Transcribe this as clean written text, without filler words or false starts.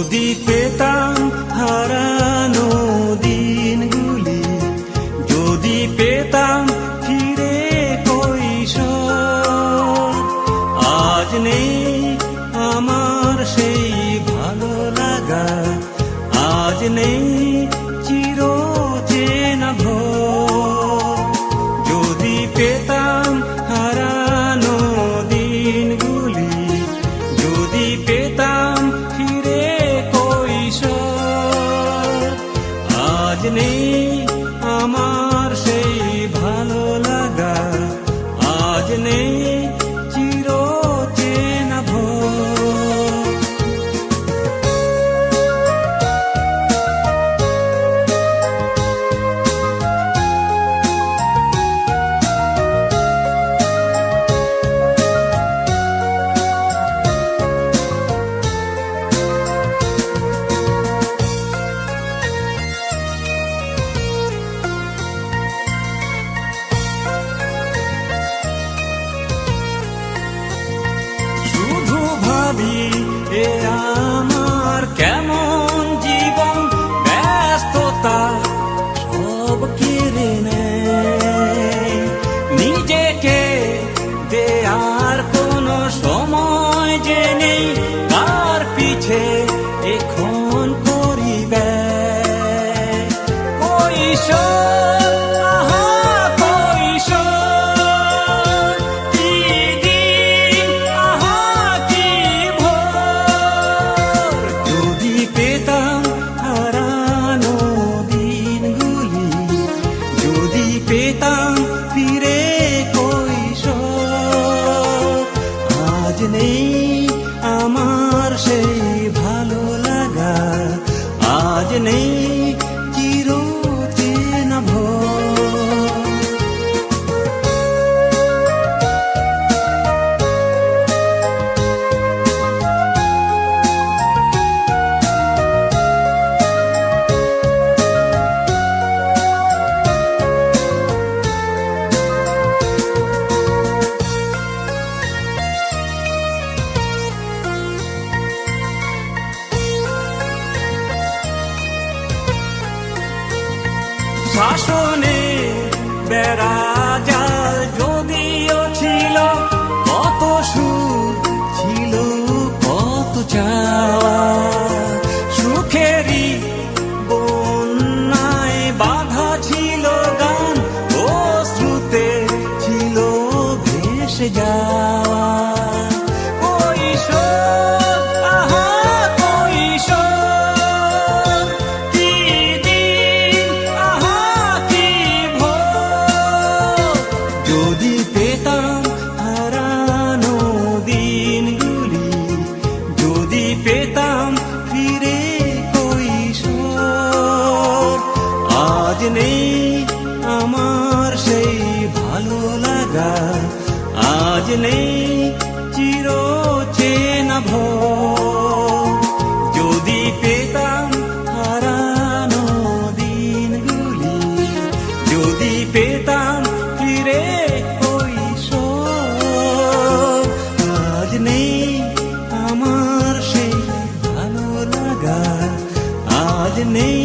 যদি পেতাম হারানো দিনগুলি, যদি পেতাম ফিরে কৈশোর। আজ নেই আমার সেই ভালো লাগা, আজ নেই চির চেনা ভোর। যদি পেতাম হারানো দিনগুলি, যদি পেতাম ফিরে কৈশোর। আজ নেই আমার সেই ভালো লাগা, আজ নেই চির চেনা ভোর। শুধু ভাবি এ আমার কেমন জীবন, ব্যস্ততা সব কেড়ে নেয়। নিজেকে দেয়ার কোনো সময় যে নেই, কার পিছে এখন করি ব্যয়। কৈশোর, আহা কৈশোর, কি দিন, আহা কি ভোর। যদি পেতাম হারানো দিনগুলি, যদি পেতাম ফিরে কৈশোর। আজ নেই আমার সেই ভালো লাগা, আজ নেই চির চেনা ভোর। শাসনে বেড়া জাল যদিও ছিল, কত সুর ছিল কত চাওয়া। সুখেরই বন্যায় বাধা ছিল গান, অশ্রুতে ছিল ভেসে যাওয়া। কৈশোর, আহা কৈশোর, কি দিন, আহা কি ভোর। যদি পেতাম হারানো দিনগুলি, যদি পেতাম ফিরে কৈশোর। আজ নেই আমার সেই ভালো লাগা, আজ নেই চির চেনা ভোর। যদি পেতাম হারানো দিনগুলি, যদি পেতাম ফিরে কৈশোর। আজ নেই আমার সেই ভালো লাগা, আজ নেই